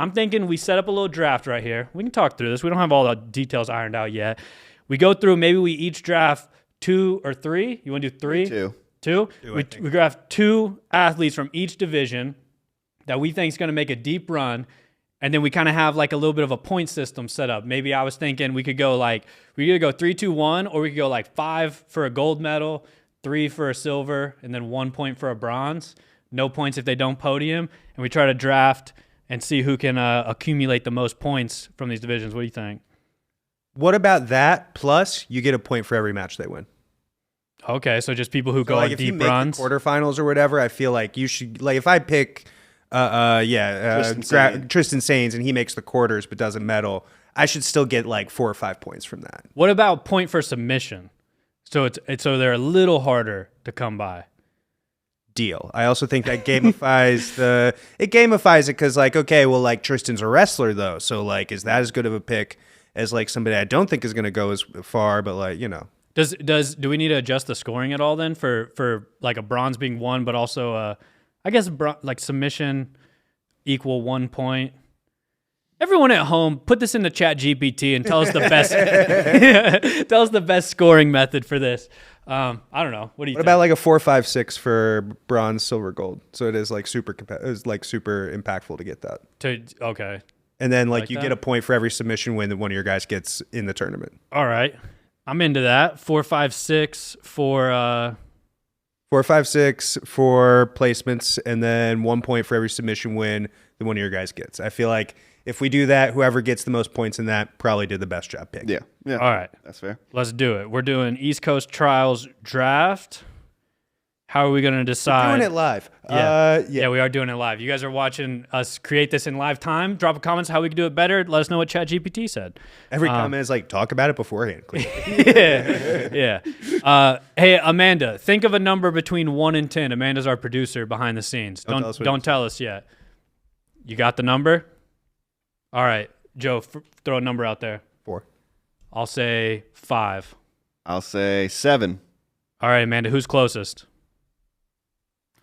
I'm thinking we set up a little draft right here. We can talk through this. We don't have all the details ironed out yet. We go through, maybe we each draft 2 or 3. You want to do 3? 2. 2? We draft 2 athletes from each division that we think is going to make a deep run. And then we kind of have like a little bit of a point system set up. Maybe I was thinking we could go like, we could go 3, 2, 1, or we could go like 5 for a gold medal, 3 for a silver, and then 1 point for a bronze. No points if they don't podium. And we try to draft and see who can accumulate the most points from these divisions. What do you think? What about that? Plus, you get a point for every match they win. Okay, so just people who go like on if you deep make runs. the quarterfinals or whatever, I feel like you should, like if I pick Tristan Sains and he makes the quarters but doesn't medal, I should still get like 4 or 5 points from that. What about point for submission? So so they're a little harder to come by. Deal. I also think that gamifies it because like, okay, well, like Tristan's a wrestler though, so like is that as good of a pick as like somebody I don't think is going to go as far, but like, you know. Do we need to adjust the scoring at all then for like a bronze being 1, but also I guess like submission equal 1 point? Everyone at home, put this into Chat GPT and tell us the best tell us the best scoring method for this. I don't know. What do you think? What about like a 4, 5, 6 for bronze, silver, gold? So it is like super impactful to get that. Okay. And then like you that? get a point for every submission win that one of your guys gets in the tournament. All right. I'm into that. 4, 5, 6 for 4, 5, 6 for placements, and then 1 point for every submission win that one of your guys gets. I feel like if we do that, whoever gets the most points in that probably did the best job picking. Yeah. All right. That's fair. Let's do it. We're doing East Coast Trials draft. How are we going to decide? We're doing it live. Yeah, we are doing it live. You guys are watching us create this in live time. Drop a comment how we can do it better. Let us know what ChatGPT said. Every comment is like, talk about it beforehand. Yeah. Hey, Amanda, think of a number between 1 and 10. Amanda's our producer behind the scenes. Don't tell us yet. You got the number? All right. Joe, throw a number out there. 4. I'll say 5. I'll say 7. All right, Amanda, who's closest?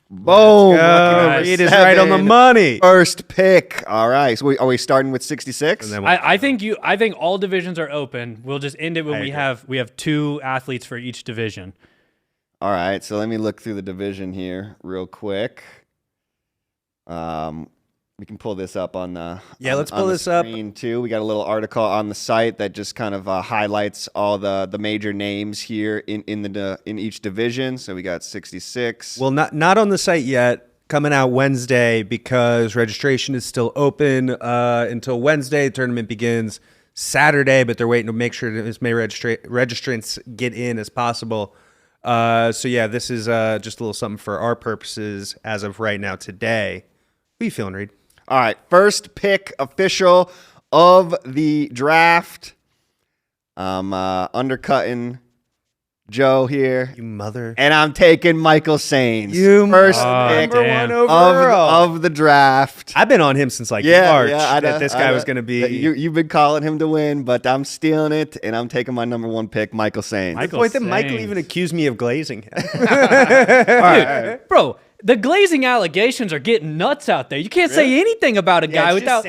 Boom! Reed is right on the money. First pick. All right. So are we starting with 66? I think all divisions are open. We'll just end it when we have 2 athletes for each division. All right. So let me look through the division here real quick. We can pull this up on the let's pull this screen too. We got a little article on the site that just kind of highlights all the major names here in each division. So we got 66. Well, not on the site yet. Coming out Wednesday because registration is still open until Wednesday. The tournament begins Saturday, but they're waiting to make sure that as many registrants get in as possible. So yeah, this is just a little something for our purposes as of right now today. What are you feeling, Reed? All right, first pick official of the draft. Undercutting Joe here. You mother. And I'm taking Michael Sains. First pick number 1 overall of the draft. I've been on him since like March that this guy was going to be. You've been calling him to win, but I'm stealing it, and I'm taking my number 1 pick, Michael Sains. The point that Michael even accused me of glazing him. All right, bro. The glazing allegations are getting nuts out there. You can't say anything about a guy without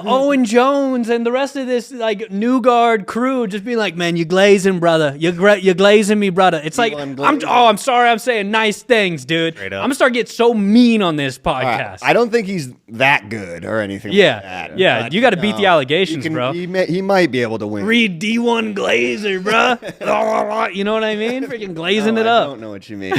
Owen Jones and the rest of this like New Guard crew just being like, "Man, you glazing, brother. You're glazing me, brother." It's like, I'm sorry, I'm saying nice things, dude. I'm gonna start getting so mean on this podcast. Right. I don't think he's that good or anything. Like that. Yeah. You got to beat the allegations, bro. He might be able to win. Reed D1 Glazer, bro. You know what I mean? Freaking glazing it up. I don't know what you mean.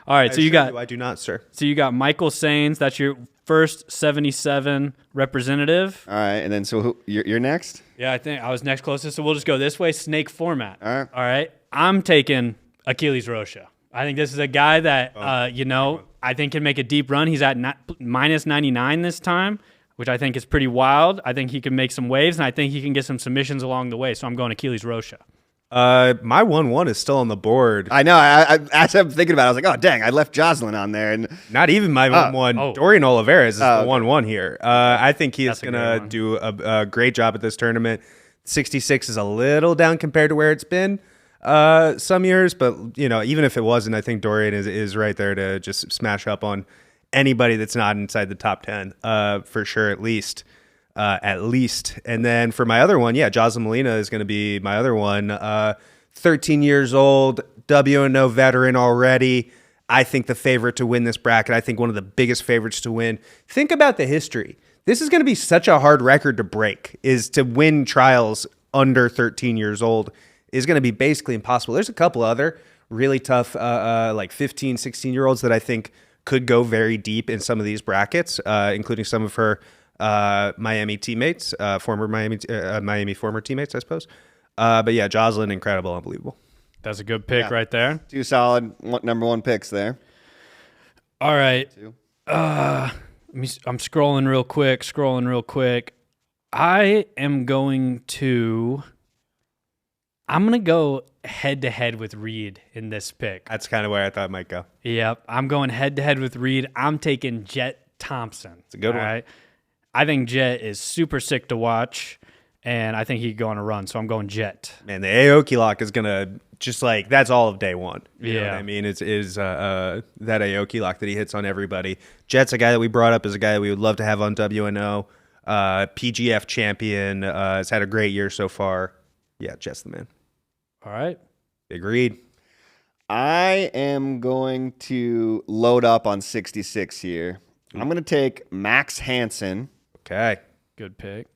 All right, I do not, sir. So you got Michael Sains. That's your first 77 representative. All right, and then so you're next? Yeah, I think I was next closest. So we'll just go this way, snake format. All right. I'm taking Achilles Rocha. I think this is a guy that I think can make a deep run. He's at minus 99 this time, which I think is pretty wild. I think he can make some waves, and I think he can get some submissions along the way. So I'm going Achilles Rocha. My 1-1 is still on the board. I know. As I'm thinking about it, I was like, oh, dang, I left Jocelyn on there. And not even my 1-1. Dorian Oliveira is the 1-1 here. I think he is going to do a great job at this tournament. 66 is a little down compared to where it's been some years, but even if it wasn't, I think Dorian is right there to just smash up on anybody that's not inside the top 10 for sure, at least. And then for my other one, Jocelyn Molina is going to be my other one. 13 years old, WNO veteran already. I think the favorite to win this bracket. I think one of the biggest favorites to win. Think about the history. This is going to be such a hard record to break, is to win trials under 13 years old is going to be basically impossible. There's a couple other really tough like 15, 16-year-olds that I think could go very deep in some of these brackets, including some of her Miami teammates, former Miami former teammates, I suppose. But yeah, Jocelyn, incredible, unbelievable. That's a good pick right there. 2 solid number 1 picks there. All right. I'm scrolling real quick. I'm going to go head-to-head with Reed in this pick. That's kind of where I thought it might go. Yep, I'm going head-to-head with Reed. I'm taking Jet Thompson. It's a good one. Right? I think Jet is super sick to watch, and I think he could go on a run, so I'm going Jet. Man, the Aoki lock is going to just like, that's all of day one. You know Yeah. what I mean? That Aoki lock that he hits on everybody. Jet's a guy that we brought up as a guy that we would love to have on WNO. PGF champion, has had a great year so far. Yeah, Jet's the man. All right. Big Reed. I am going to load up on 66 here. I'm going to take Max Hansen. Okay. Good pick.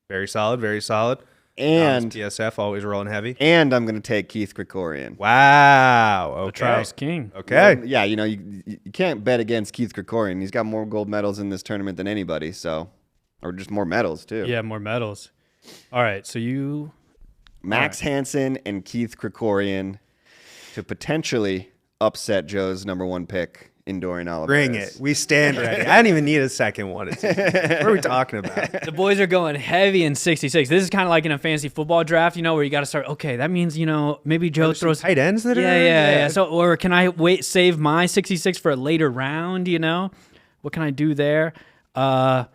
Very solid, very solid. And PSF, always rolling heavy. And I'm going to take Keith Krikorian. Wow. Okay. The Trials King. Okay. Yeah, you can't bet against Keith Krikorian. He's got more gold medals in this tournament than anybody, so, or just more medals too. Yeah, more medals. All right, so you... Max Hansen and Keith Krikorian to potentially upset Joe's number 1 pick in Dorian Oliveira. Bring it. We stand ready. I don't even need a second one. What are we talking about? The boys are going heavy in 66. This is kind of like in a fantasy football draft, where you got to start, okay, that means, maybe Joe throws... tight ends that are... Yeah. So, or can I save my 66 for a later round, What can I do there? All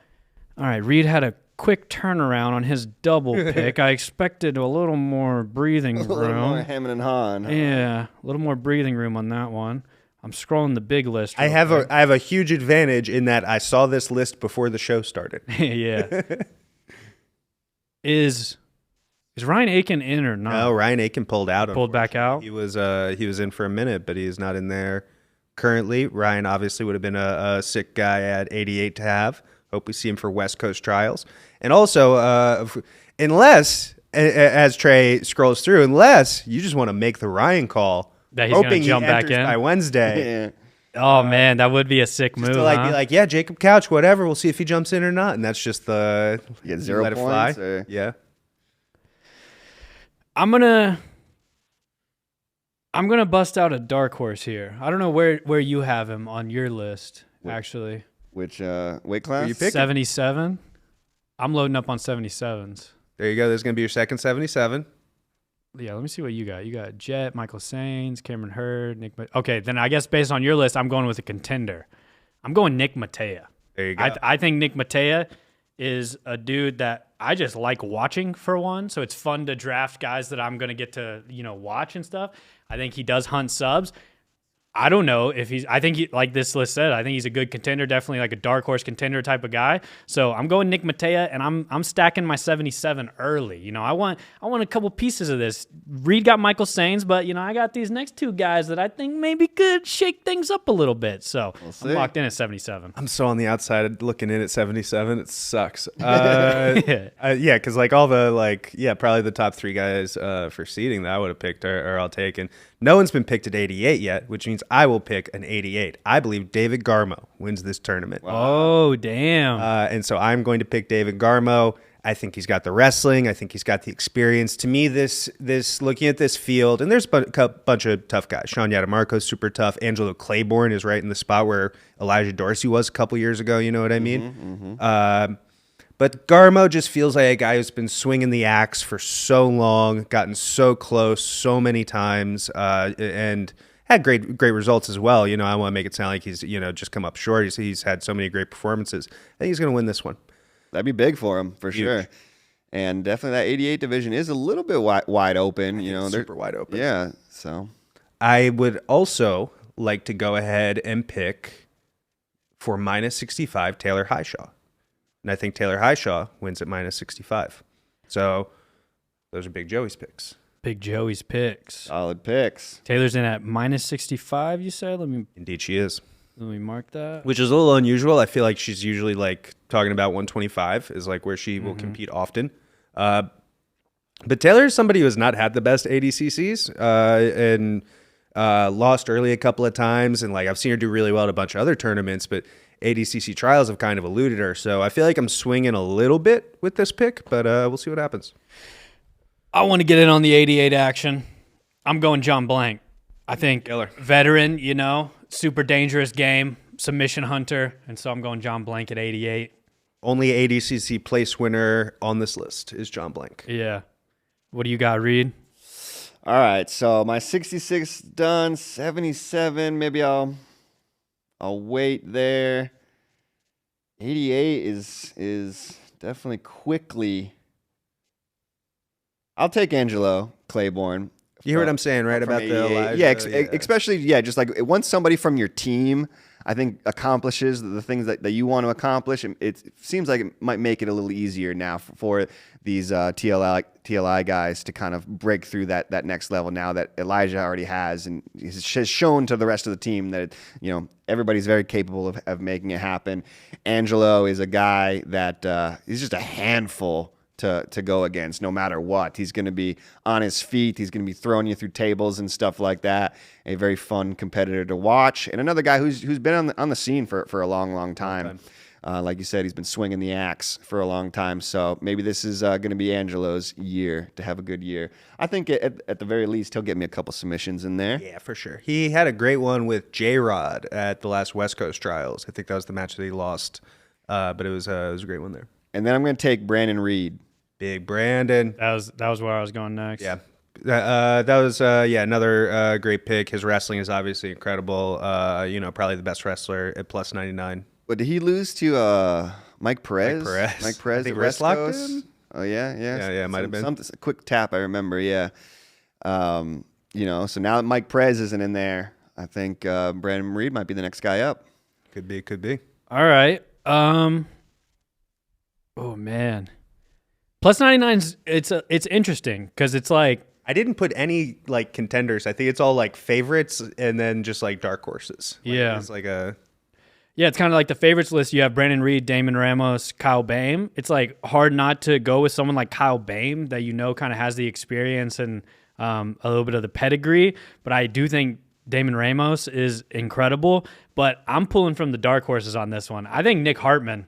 right, Reed had a quick turnaround on his double pick. I expected a little more breathing room. A little more Hammond and Hahn. Huh? Yeah, a little more breathing room on that one. I'm scrolling the big list. I have a huge advantage in that I saw this list before the show started. Yeah. Is Ryan Aiken in or not? No, Ryan Aiken pulled out. Pulled back out. He was in for a minute, but he is not in there currently. Ryan obviously would have been a sick guy at 88 to have. Hope we see him for West Coast trials. And also, unless, as Trey scrolls through, unless you just want to make the Ryan call, that he's going to hoping jump he back enters in by Wednesday. Yeah. Oh man, that would be a sick move. To be like, yeah, Jacob Couch, whatever. We'll see if he jumps in or not. And that's just the you get 0 let points. It fly. Yeah. I'm gonna bust out a dark horse here. I don't know where you have him on your list. Actually, which weight class? You pick 77. I'm loading up on 77s. There you go. There's gonna be your second 77. Yeah, let me see what you got. You got Jet, Michael Sains, Cameron Hurd, Nick. Okay, then I guess based on your list, I'm going with a contender. I'm going Nick Matea. There you go. I think Nick Matea is a dude that I just like watching for one. So it's fun to draft guys that I'm going to get to, watch and stuff. I think he does hunt subs. I don't know if like this list said, I think he's a good contender, definitely like a dark horse contender type of guy. So I'm going Nick Matea, and I'm stacking my 77 early. I want a couple pieces of this. Reed got Michael Sains, but I got these next 2 guys that I think maybe could shake things up a little bit. So I'm locked in at 77. I'm so on the outside looking in at 77. It sucks. Yeah, because like all the probably the top 3 guys for seeding that I would have picked are all taken. No one's been picked at 88 yet, which means I will pick an 88. I believe David Garmo wins this tournament. Wow. Oh, damn. And so I'm going to pick David Garmo. I think he's got the wrestling. I think he's got the experience. To me, this looking at this field, and there's a bunch of tough guys. Sean Yadamarco's super tough. Angelo Claiborne is right in the spot where Elijah Dorsey was a couple years ago. You know what I mean? But Garmo just feels like a guy who's been swinging the axe for so long, gotten so close so many times, and had great results as well. I want to make it sound like he's just come up short. He's had so many great performances. I think he's going to win this one. That'd be big for him for sure. And definitely that 88 division is a little bit wide open. They're super wide open. Yeah. So I would also like to go ahead and pick for -65 Taylor Highshaw. And I think Taylor Highshaw wins at -65. So those are Big Joey's picks. Big Joey's picks. Solid picks. Taylor's in at -65, you said? Indeed, she is. Let me mark that. Which is a little unusual. I feel like she's usually like talking about 125 is like where she will compete often. But Taylor is somebody who has not had the best ADCCs and lost early a couple of times. And like I've seen her do really well at a bunch of other tournaments, but ADCC trials have kind of eluded her. So I feel like I'm swinging a little bit with this pick, but we'll see what happens. I want to get in on the 88 action. I'm going John Blank. I think Killer. Veteran, super dangerous game, submission hunter, and so I'm going John Blank at 88. Only ADCC place winner on this list is John Blank. Yeah. What do you got, Reed? All right, so my 66 done, 77. Maybe I'll wait there. 88 is definitely quickly. I'll take Angelo Claiborne. You hear what I'm saying, right? About the Elijah? Yeah, especially, just like once somebody from your team, I think, accomplishes the things that you want to accomplish, it seems like it might make it a little easier now for these TLI guys to kind of break through that next level now that Elijah already has, and has shown to the rest of the team that, everybody's very capable of making it happen. Angelo is a guy that he's just a handful to go against no matter what. He's going to be on his feet. He's going to be throwing you through tables and stuff like that. A very fun competitor to watch. And another guy who's been on the scene for a long time. Like you said, he's been swinging the axe for a long time. So maybe this is going to be Angelo's year to have a good year. I think at the very least, he'll get me a couple submissions in there. Yeah, for sure. He had a great one with J-Rod at the last West Coast Trials. I think that was the match that he lost. But it was a great one there. And then I'm going to take Brandon Reed. Big Brandon. That was where I was going next. Yeah. That was another great pick. His wrestling is obviously incredible. Probably the best wrestler at +99. But did he lose to Mike Perez? Mike Perez I think at West wrist Coast? locked him? Oh yeah. Yeah, might have been. A quick tap, I remember, yeah. So now that Mike Perez isn't in there, I think Brandon Reed might be the next guy up. Could be. All right. Oh man. +99's it's interesting because it's like I didn't put any like contenders. I think it's all like favorites and then just like dark horses. Yeah. It's like it's kind of like the favorites list. You have Brandon Reed, Damon Ramos, Kyle Baim. It's like hard not to go with someone like Kyle Baim that kind of has the experience and a little bit of the pedigree. But I do think Damon Ramos is incredible. But I'm pulling from the dark horses on this one. I think Nick Hartman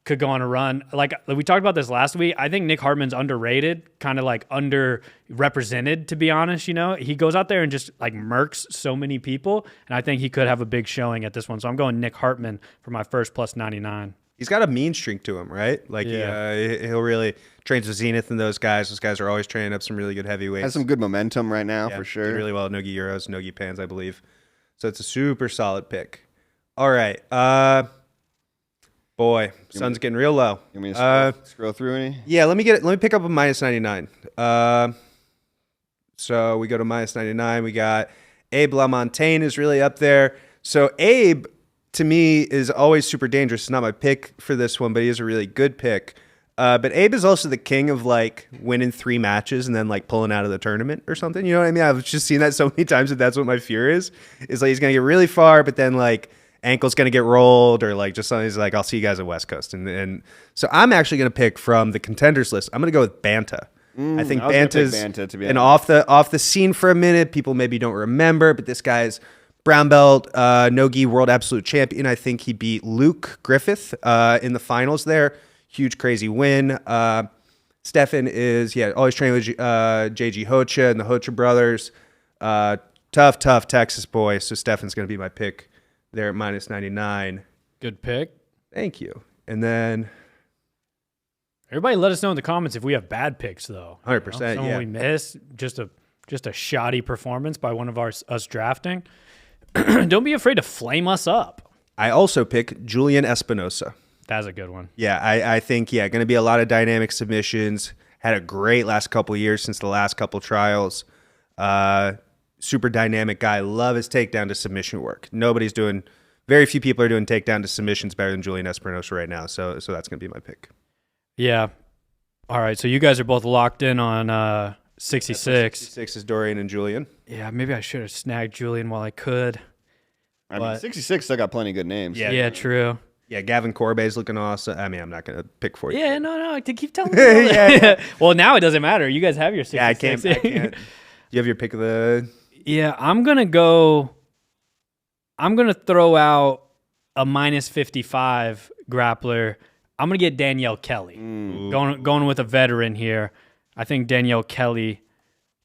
could go on a run. Like we talked about this last week. I think Nick Hartman's underrated, kind of like underrepresented, to be honest. He goes out there and just like murks so many people, and I think he could have a big showing at this one. So I'm going Nick Hartman for my first +99. He's got a mean streak to him, right? Like he'll really trains with Zenith and those guys. Those guys are always training up some really good heavyweights. Has some good momentum right now, for sure. Did really well at Nogi Euros, Nogi Pans, I believe. So it's a super solid pick. All right. Boy, sun's getting real low. You want me to scroll through any? Yeah, let me pick up a -99. So we go to -99. We got Abe LaMontagne is really up there. So Abe, to me, is always super dangerous. It's not my pick for this one, but he is a really good pick. But Abe is also the king of like winning 3 matches and then like pulling out of the tournament or something. You know what I mean? I've just seen that so many times that's what my fear is. Is like he's gonna get really far, but then like ankle's going to get rolled or like just something's like, I'll see you guys at West Coast. And so I'm actually going to pick from the contenders list. I'm going to go with Banta. I think Banta's been off the scene for a minute. People maybe don't remember, but this guy's brown belt, Nogi world absolute champion. I think he beat Luke Griffith in the finals there. Huge, crazy win. Stefan is, always training with JG Hocha and the Hocha brothers. Tough Texas boy. So Stefan's going to be my pick there at -99. Good pick. Thank you. And then everybody let us know in the comments if we have bad picks, though. 100%. Someone we missed, just a shoddy performance by one of us drafting. Don't be afraid to flame us up. I also pick Julian Espinosa. That's a good one. Yeah, I think, going to be a lot of dynamic submissions. Had a great last couple of years since the last couple trials. Super dynamic guy. Love his takedown to submission work. Nobody's doing very few people are doing takedown to submissions better than Julian Espinosa right now. So that's going to be my pick. Yeah. All right. So you guys are both locked in on 66. 66 is Dorian and Julian. Yeah, maybe I should have snagged Julian while I could. I mean, 66 still got plenty of good names. Yeah, true. Yeah, Gavin Corbet's looking awesome. I mean, I'm not going to pick for you. Yeah, no, to keep telling me. Yeah. Well, now it doesn't matter. You guys have your 66. Yeah, I can't. Do you have your pick of the... Yeah, I'm going to throw out a minus 55 grappler. I'm going to get Danielle Kelly. Going with a veteran here. I think Danielle Kelly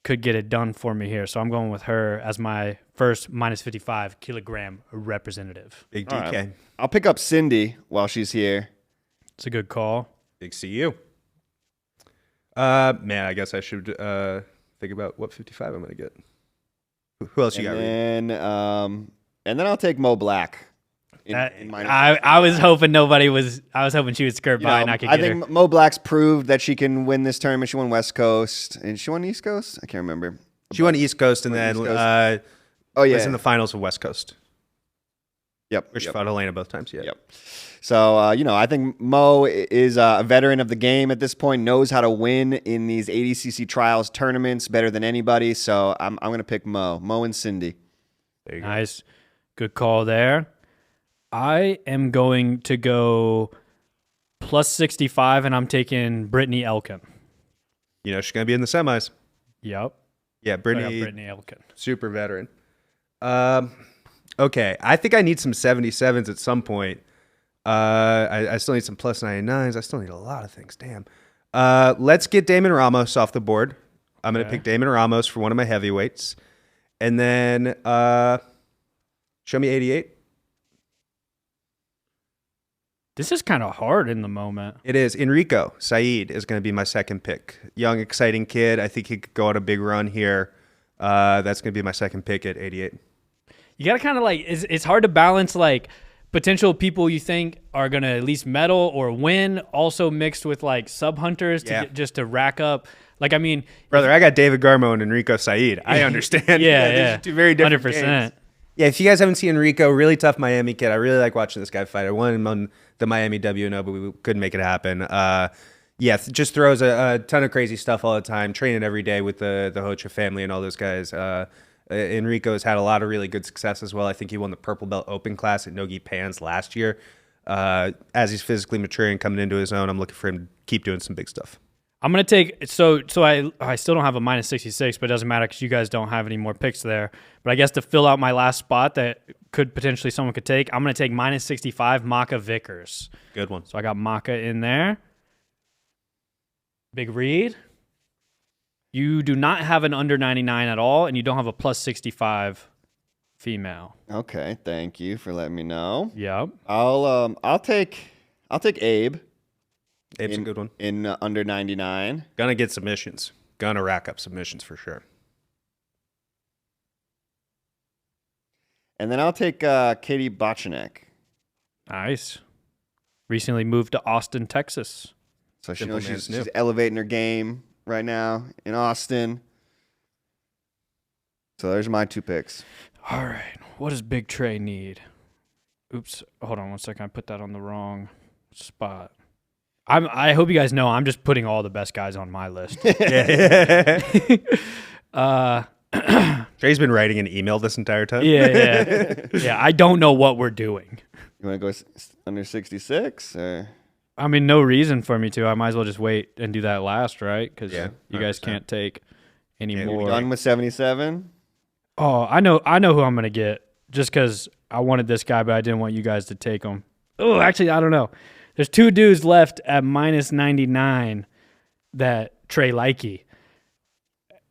could get it done for me here. So I'm going with her as my first minus 55 kilogram representative. Big All DK. right. I'll pick up Cindy while she's here. It's a good call. Big CU. Man, I guess I should think about what 55 I'm going to get. Who else you got? And then I'll take Mo Black. I was hoping I was hoping she would skirt by and I could get her. I think Mo Black's proved that she can win this tournament. She won West Coast. And she won East Coast? I can't remember. She won East Coast and then was in the finals of West Coast. Yep. Where she fought Helena both times. Yeah. Yep. So, I think Mo is a veteran of the game at this point, knows how to win in these ADCC trials tournaments better than anybody. So I'm going to pick Mo and Cindy. There you go. Nice. Good call there. I am going to go plus 65, and I'm taking Brittany Elkin. You know, she's going to be in the semis. Yep. Yeah, Brittany Elkin. Super veteran. Okay, I think I need some 77s at some point. I still need some plus 99s. I still need a lot of things. Damn. Let's get Damon Ramos off the board. I'm going to pick Damon Ramos for one of my heavyweights. And then show me 88. This is kind of hard in the moment. It is. Enrico Said is going to be my second pick. Young, exciting kid. I think he could go on a big run here. That's going to be my second pick at 88. You got to kind of it's hard to balance potential people you think are going to at least medal or win, also mixed with sub hunters just to rack up. Brother, I got David Garmo and Enrico Said. I understand. yeah. Two very different 100%. games. Yeah, if you guys haven't seen Enrico, really tough Miami kid. I really like watching this guy fight. I won him on the Miami WNO, but we couldn't make it happen. Just throws a ton of crazy stuff all the time, training every day with the Hocha family and all those guys. Enrico has had a lot of really good success as well. I think he won the Purple Belt Open class at Nogi Pans last year. As he's physically maturing, coming into his own, I'm looking for him to keep doing some big stuff. I'm going to take, so I still don't have a minus 66, but it doesn't matter because you guys don't have any more picks there. But I guess to fill out my last spot that someone could take, I'm going to take minus 65, Maka Vickers. Good one. So I got Maka in there. Big Reed. You do not have an under 99 at all, and you don't have a plus 65 female. Okay, thank you for letting me know. Yep. I'll take Abe. Abe's a good one. In under 99. Gonna get submissions. Gonna rack up submissions for sure. And then I'll take Katie Bochenek. Nice. Recently moved to Austin, Texas. So Simple she's elevating her game right now in Austin. So there's my two picks. All right. What does Big Trey need? Oops. Hold on one second. I put that on the wrong spot. I hope you guys know I'm just putting all the best guys on my list. Trey's been writing an email this entire time. Yeah. I don't know what we're doing. You want to go under 66? Or? I mean, no reason for me to. I might as well just wait and do that last, right? Because you guys 100%. can't take any We more. done with 77? Oh, I know who I'm gonna get just because I wanted this guy, but I didn't want you guys to take him. Oh, actually, I don't know. There's two dudes left at minus 99 that Trey likey.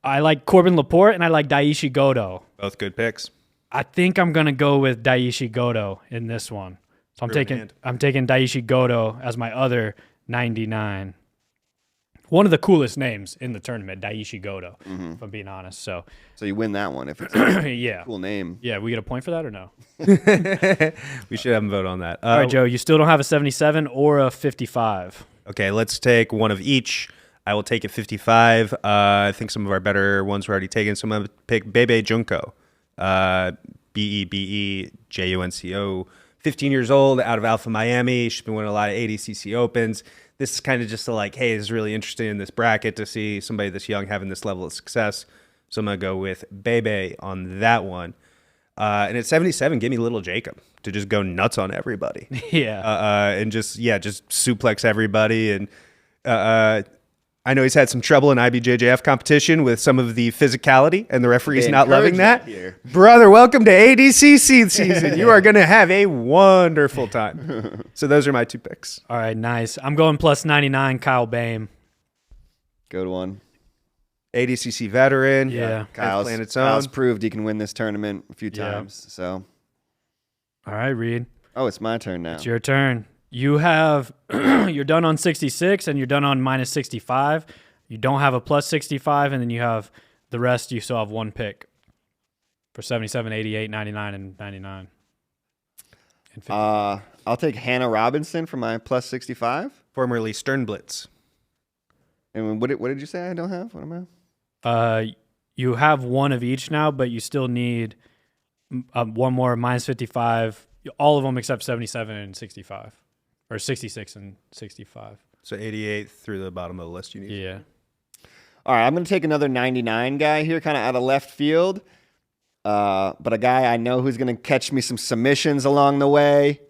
I like Corbin Laporte and I like Daishi Goto. Both good picks. I think I'm gonna go with Daishi Goto in this one. So I'm taking Daishi Goto as my other 99. One of the coolest names in the tournament, Daishi Goto, if I'm being honest. So you win that one if it's a yeah. cool name. Yeah, we get a point for that or no? We should have a vote on that. All right, Joe, you still don't have a 77 or a 55. Okay, let's take one of each. I will take a 55. I think some of our better ones were already taken. So I'm going to pick Bebe Junko. Bebejunco. 15 years old, out of Alpha Miami. She's been winning a lot of ADCC Opens. This is kind of just like, hey, it's really interesting in this bracket to see somebody this young having this level of success. So I'm going to go with Bebe on that one. And at 77, give me Little Jacob to just go nuts on everybody. Yeah. And just suplex everybody. And I know he's had some trouble in IBJJF competition with some of the physicality and the referees They not loving encourage that. that here. Brother, welcome to ADCC season. You are going to have a wonderful time. So those are my 2 picks. All right, nice. I'm going plus 99, Kyle Bame. Good one. ADCC veteran. Yeah. Kyle's proved he can win this tournament a few Yeah. times. So, All right, Reed. oh, it's my turn now. It's your turn. You have you're done on 66 and you're done on minus 65. You don't have a plus 65, and then you have the rest. You still have 1 pick for 77, 88, 99, and 99. And 50. I'll take Hannah Robinson for my plus 65. Formerly Sternblitz. And what did you say I don't have? What am I? You have 1 of each now, but you still need 1 more minus 55. All of them except 77 and 65, or 66 and 65. So 88 through the bottom of the list you need. Yeah. All right, I'm going to take another 99 guy here, kind of out of left field. But a guy I know who's going to catch me some submissions along the way.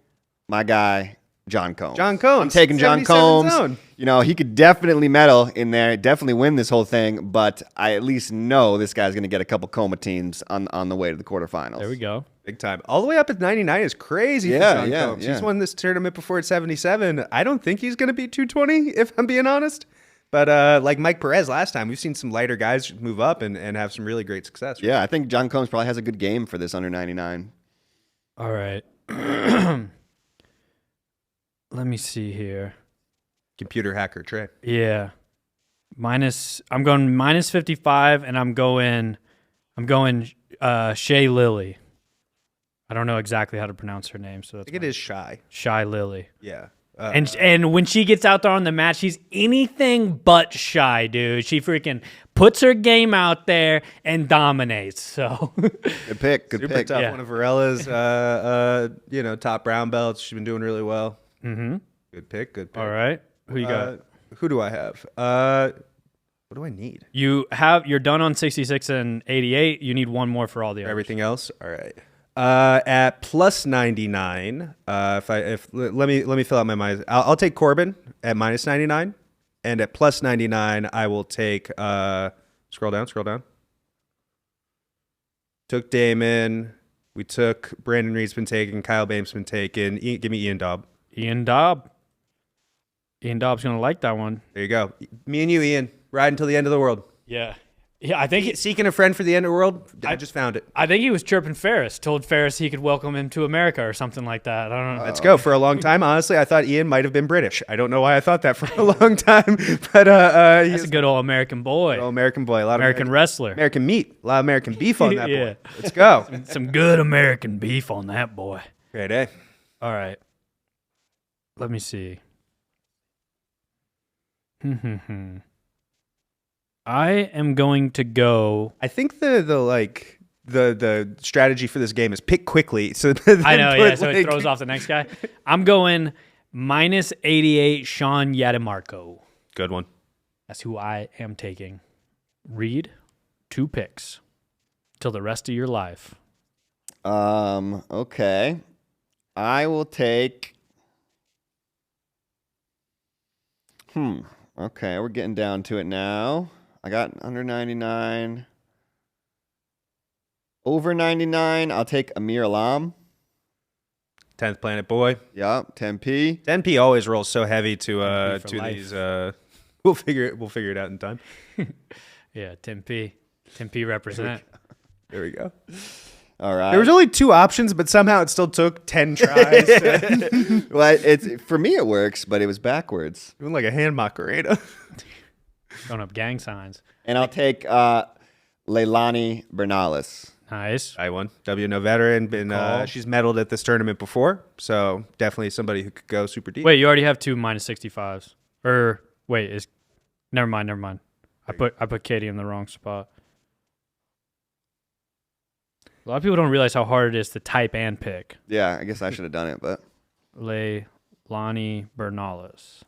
My guy, John Combs. John Combs. I'm taking John 77 Combs. zone. You know, he could definitely medal in there, definitely win this whole thing, but I at least know this guy's going to get a couple coma teams on the way to the quarterfinals. There we go. Big time. All the way up at 99 is crazy for John Combs. He's won this tournament before at 77. I don't think he's going to be 220, if I'm being honest. But like Mike Perez last time, we've seen some lighter guys move up and have some really great success. Yeah, I think John Combs probably has a good game for this under 99. All right. Let me see here. Computer hacker Trey. Yeah. I'm going minus 55, and I'm going Shay Lily. I don't know exactly how to pronounce her name, so I that's think it is Shy. Shy Lily. Yeah. And when she gets out there on the mat, she's anything but shy, dude. She freaking puts her game out there and dominates. So Good pick. Good super pick. tough. Yeah. One of Varella's, top brown belts. She's been doing really well. mm-hmm. Good pick. Good pick. All right. Who you got? Who do I have? What do I need? You're done on 66 and 88. You need 1 more for all the others. Everything else? All right. At plus 99, let me fill out my mind. I'll take Corbin at minus 99, and at plus 99, I will take scroll down. Took Damon. We took Brandon Reed's been taken. Kyle Bame's been taken. Give me Ian Dobb. Ian Dobbs gonna like that one. There you go. Me and you, Ian, ride until the end of the world. Yeah. I think Seeking a friend for the end of the world. I just found it. I think he was chirping Ferris. Told Ferris he could welcome him to America or something like that. I don't know. Let's go. For a long time, honestly, I thought Ian might have been British. I don't know why I thought that for a long time, but That's a good old American boy. American boy, a lot American of wrestler. American meat, a lot of American beef on that Yeah. boy. Let's go. Some good American beef on that boy. Great, eh? All right. Let me see. I am going to go. I think the strategy for this game is pick quickly. So I know, yeah. So it throws off the next guy. I'm going minus 88, Sean Yadimarco. Good one. That's who I am taking. Reed, 2 picks till the rest of your life. Okay. I will take. Okay, we're getting down to it now. I got under 99. Over 99, I'll take Amir Alam. 10th Planet Boy. Yup, 10P. 10P always rolls so heavy to life. these. We'll figure it out in time. Yeah, Tim P represent. There we go. All right. There was only 2 options, but somehow it still took 10 tries. Well, for me it works, but it was backwards. Doing like a hand Macarena. Throwing up gang signs. And I'll take Leilani Bernales. Nice. I won. WNO veteran. She's medaled at this tournament before, so definitely somebody who could go super deep. Wait, you already have 2 minus 65s. Or wait, never mind. I put Katie in the wrong spot. A lot of people don't realize how hard it is to type and pick. Yeah, I guess I should have done it, but Leilani Bernales.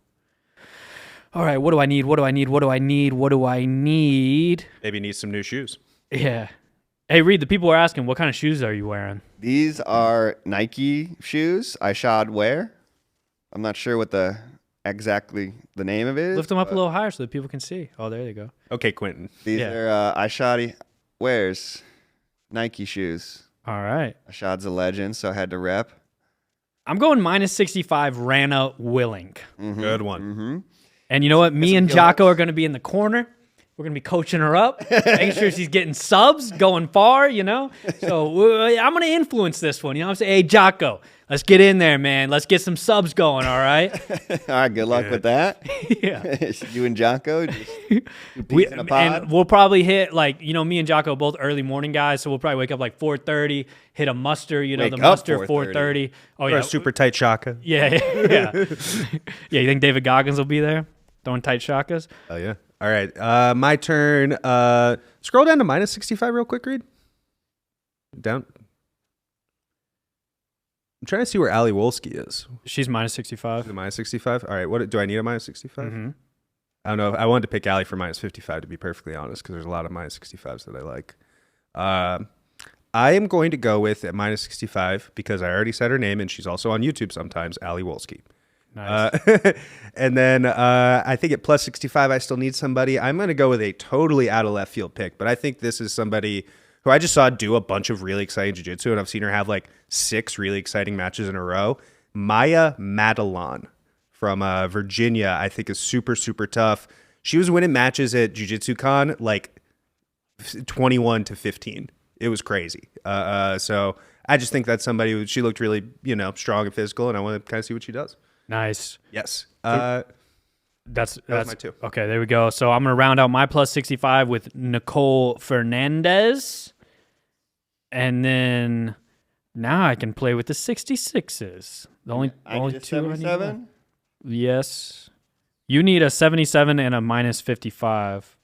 All right, what do I need? What do I need? What do I need? What do I need? Maybe need some new shoes. Yeah. Hey, Reed, the people are asking, what kind of shoes are you wearing? these are Nike shoes I shod wear. I'm not sure what exactly the name of it is. Lift them up a little higher so that people can see. Oh, there you go. Okay, Quentin. These Yeah. are iShoddy wears Nike shoes. All right. iShod's a legend, so I had to rep. I'm going minus 65 Rana Willink. Good one. Mm-hmm. And you know what? Me some and heel Jocko ups. are going to be in the corner. We're going to be coaching her up, making sure she's getting subs, going far, you know? So I'm going to influence this one. You know what I'm saying? Hey, Jocko, let's get in there, man. Let's get some subs going, all right? All right, good luck with that. Yeah. You and Jocko, just two We, peas in a pod. and we'll probably hit, like, you know, me and Jocko are both early morning guys, so we'll probably wake up like 4:30, hit a muster, you know, Wake the up muster 4:30. 4:30. Oh, Or yeah. a super tight shaka. Yeah. Yeah, you think David Goggins will be there throwing tight shakas? Oh, yeah. All right. My turn. Scroll down to minus 65 real quick, Reed. Down. I'm trying to see where Ali Wolski is. She's minus 65. The minus 65? All right. What do I need a minus 65? Mm-hmm. I don't know. I wanted to pick Ali for minus 55, to be perfectly honest, because there's a lot of minus 65s that I like. I am going to go with at minus 65 because I already said her name, and she's also on YouTube sometimes, Ali Wolski. Nice. And then I think at plus 65, I still need somebody. I'm going to go with a totally out of left field pick, but I think this is somebody who I just saw do a bunch of really exciting jiu-jitsu, and I've seen her have like 6 really exciting matches in a row. Maya Madelon from Virginia, I think is super, super tough. She was winning matches at Jiu-Jitsu Con like 21-15. It was crazy. So I just think that's somebody who she looked really, strong and physical, and I want to kind of see what she does. Nice. Yes. That's my two. Okay, there we go. So I'm going to round out my plus 65 with Nicole Fernandez. And then now I can play with the 66s. The only I need a two I need left. 77. Yes. You need a 77 and a minus 55.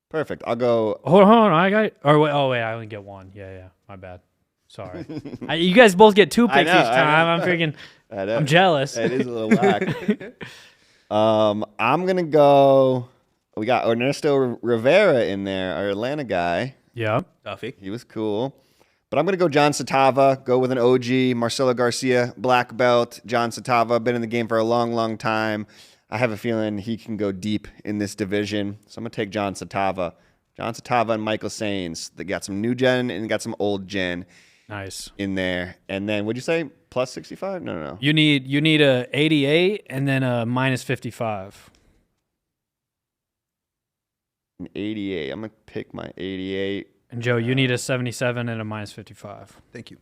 Perfect. I'll go. Hold on. I only get one. Yeah. My bad. Sorry. You guys both get 2 picks I know, each time. I'm freaking, I know. I'm jealous. It is a little whack. I'm gonna go. We got Ernesto Rivera in there, our Atlanta guy. Yeah. Duffy. He was cool. But I'm gonna go John Satava. Go with an OG, Marcelo Garcia, black belt. John Satava, been in the game for a long, long time. I have a feeling he can go deep in this division. So I'm gonna take John Satava. John Satava and Michael Sains. They got some new gen and got some old gen. Nice. In there. And then what'd you say? Plus 65? No. You need a 88 and then a minus 55. An 88. I'm gonna pick my 88. And Joe, you need a 77 and a minus 55. Thank you.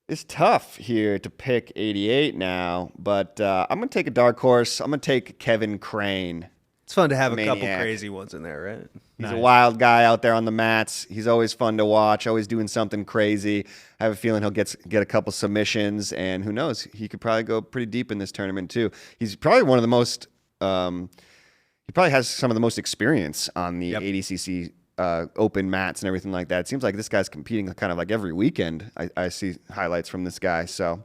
It's tough here to pick 88 now, but I'm gonna take a dark horse. I'm gonna take Kevin Crane. It's fun to have a couple Maniac. crazy ones in there, right? He's Nice. a wild guy out there on the mats. He's always fun to watch, always doing something crazy. I have a feeling he'll get a couple submissions, and who knows, he could probably go pretty deep in this tournament too. He's probably one of the most, he probably has some of the most experience on the ADCC open mats and everything like that. It seems like this guy's competing kind of like every weekend. I see highlights from this guy, so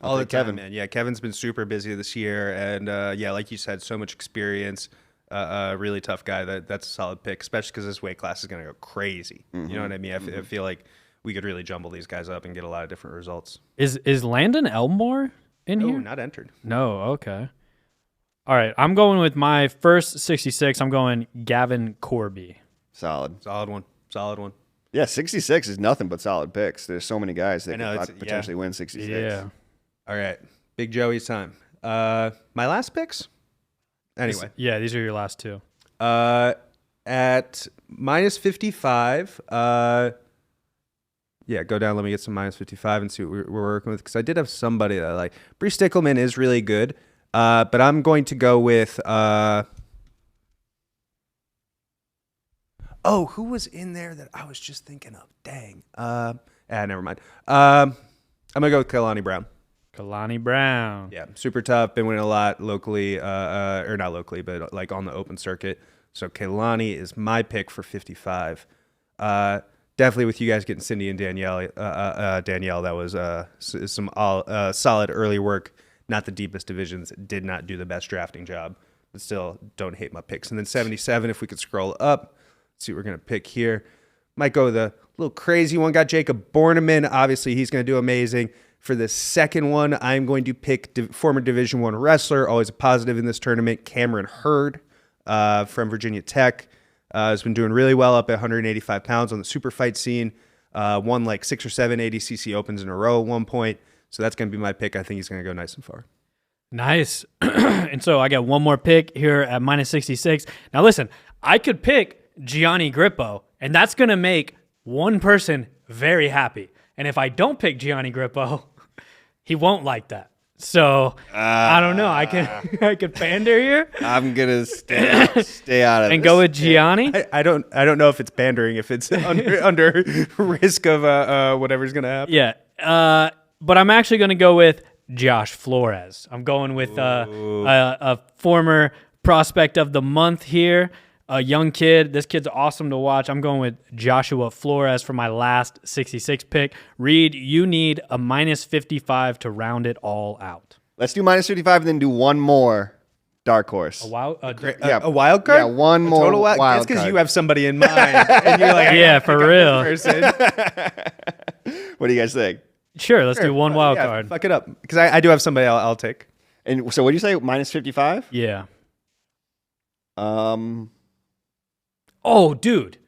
I'll All the take time, Kevin. man. Yeah, Kevin's been super busy this year, and like you said, so much experience. Really tough guy. That's a solid pick, especially because this weight class is going to go crazy. You know what I mean? I feel like we could really jumble these guys up and get a lot of different results. Is Landon Elmore in No, here? not entered. No, okay. All right, I'm going with my first 66. I'm going Gavin Corby. Solid. Solid one. Yeah, 66 is nothing but solid picks. There's so many guys that I know, could potentially win 66. Yeah. All right, Big Joey's time. My last picks. Anyway, Yeah, these are your last two. at minus 55. Go down. Let me get some minus 55 and see what we're working with, because I did have somebody that I like. Bree Stickelman is really good, but I'm going to go with. Who was in there that I was just thinking of? Dang. Never mind. I'm gonna go with Kalani Brown. Kalani Brown. Yeah, super tough. Been winning a lot locally, or not locally, but like on the open circuit. So Kaylani is my pick for 55. definitely with you guys getting Cindy and Danielle. Danielle, that was some solid early work. Not the deepest divisions. Did not do the best drafting job, but still don't hate my picks. And then 77, if we could scroll up, let's see what we're going to pick here. Might go with a little crazy one. Got Jacob Borneman. Obviously, he's going to do amazing. For the second one, I'm going to pick former Division I wrestler, always a positive in this tournament, Cameron Hurd from Virginia Tech. Has been doing really well up at 185 pounds on the super fight scene. Won like 6 or 7 ADCC Opens in a row at one point. So that's going to be my pick. I think he's going to go nice and far. Nice. And so I got one more pick here at minus 66. Now listen, I could pick Gianni Grippo, and that's going to make one person very happy. And if I don't pick Gianni Grippo, he won't like that. So I don't know. I could pander here. I'm gonna stay out of and this. Go with Gianni. I don't know if it's pandering, if it's under risk of whatever's gonna happen. Yeah. But I'm actually gonna go with Josh Flores. I'm going with a former prospect of the month here. A young kid. This kid's awesome to watch. I'm going with Joshua Flores for my last 66 pick. Reed, you need a minus 55 to round it all out. Let's do minus 55 and then do one more dark horse. A wild a wild card? Yeah, one more total wild That's because card. you have somebody in mind. And you're like, yeah, for real. What do you guys think? Sure, let's do one wild card. Fuck it up. Because I do have somebody I'll take. And so what do you say, minus 55? Yeah. Oh, dude.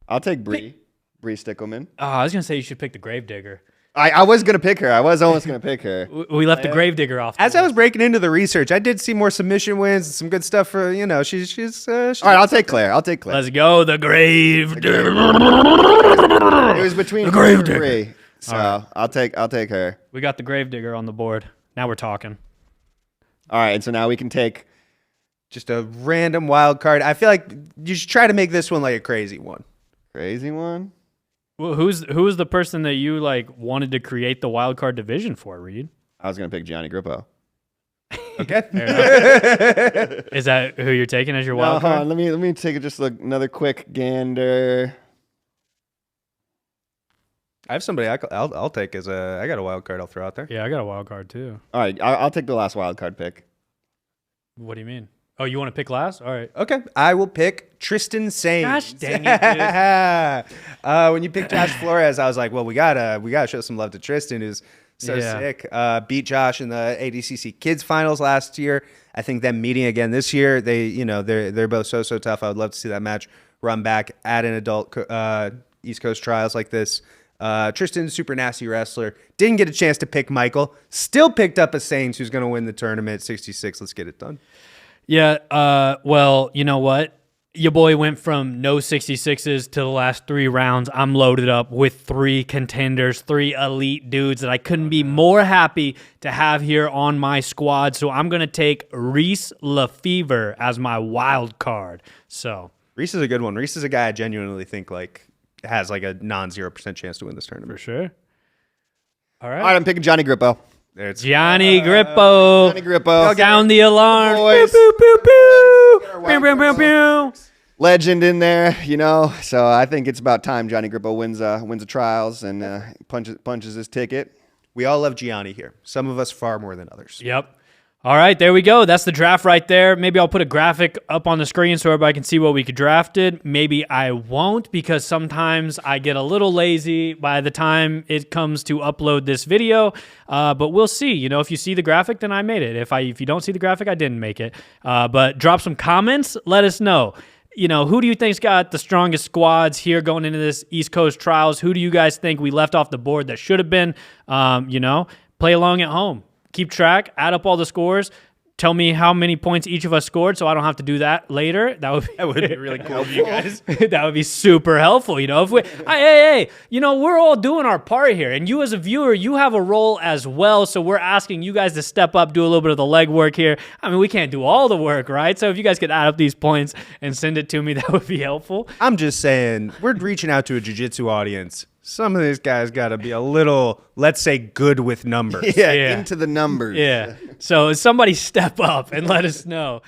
I'll take Bree Stickelman. Oh, I was going to say you should pick the Gravedigger. I was going to pick her. I was almost going to pick her. We left the Gravedigger off. As I was breaking into the research, I did see more submission wins and some good stuff for, she's All right, I'll take Claire. Let's go, the Gravedigger. It was between the her and Gravedigger. Bree. So right. I'll take her. We got the Gravedigger on the board. Now we're talking. All right, and so now we can take just a random wild card. I feel like you should try to make this one like a crazy one. Crazy one? Well, who's the person that you wanted to create the wild card division for, Reed? I was going to pick Gianni Grippo. Okay. Is that who you're taking as your wild Hold card? on, let me take just another quick gander. I have somebody I'll take as I got a wild card I'll throw out there. Yeah, I got a wild card too. All right, I'll take the last wild card pick. What do you mean? Oh, you want to pick last? All right. Okay. I will pick Tristan Sanes. Gosh dang it, dude. When you picked Josh Flores, I was like, well, we gotta show some love to Tristan, who's so sick. Beat Josh in the ADCC Kids Finals last year. I think them meeting again this year, they're both so tough. I would love to see that match run back at an adult East Coast trials like this. Tristan's super nasty wrestler. Didn't get a chance to pick Michael. Still picked up a Saints who's going to win the tournament. 66. Let's get it done. Yeah. Well, you know what? Your boy went from no 66s to the last 3 rounds. I'm loaded up with 3 contenders, 3 elite dudes that I couldn't be more happy to have here on my squad. So I'm going to take Reese Lefevre as my wild card. So Reese is a good one. Reese is a guy I genuinely think has a non-0% chance to win this tournament. For sure. All right. All right, I'm picking Gianni Grippo. There it's Gianni Grippo. Gianni Grippo. Sound the alarm. Boys. Pew, pew, pew, pew. Pew, pew, pew, pew. Legend in there, So I think it's about time Gianni Grippo wins the trials and punches his ticket. We all love Gianni here. Some of us far more than others. Yep. All right, there we go. That's the draft right there. Maybe I'll put a graphic up on the screen so everybody can see what we could drafted. Maybe I won't because sometimes I get a little lazy by the time it comes to upload this video. But we'll see. If you see the graphic, then I made it. If you don't see the graphic, I didn't make it. But drop some comments. Let us know. Who do you think's got the strongest squads here going into this East Coast trials? Who do you guys think we left off the board that should have been? Play along at home. Keep track, add up all the scores, tell me how many points each of us scored so I don't have to do that later. That would be really cool of you guys. That would be super helpful, If we hey, we're all doing our part here. And you as a viewer, you have a role as well. So we're asking you guys to step up, do a little bit of the legwork here. I mean, we can't do all the work, right? So if you guys could add up these points and send it to me, that would be helpful. I'm just saying, we're reaching out to a jiu-jitsu audience. Some of these guys got to be a little, let's say, good with numbers. Yeah, into the numbers. Yeah. So somebody step up and let us know.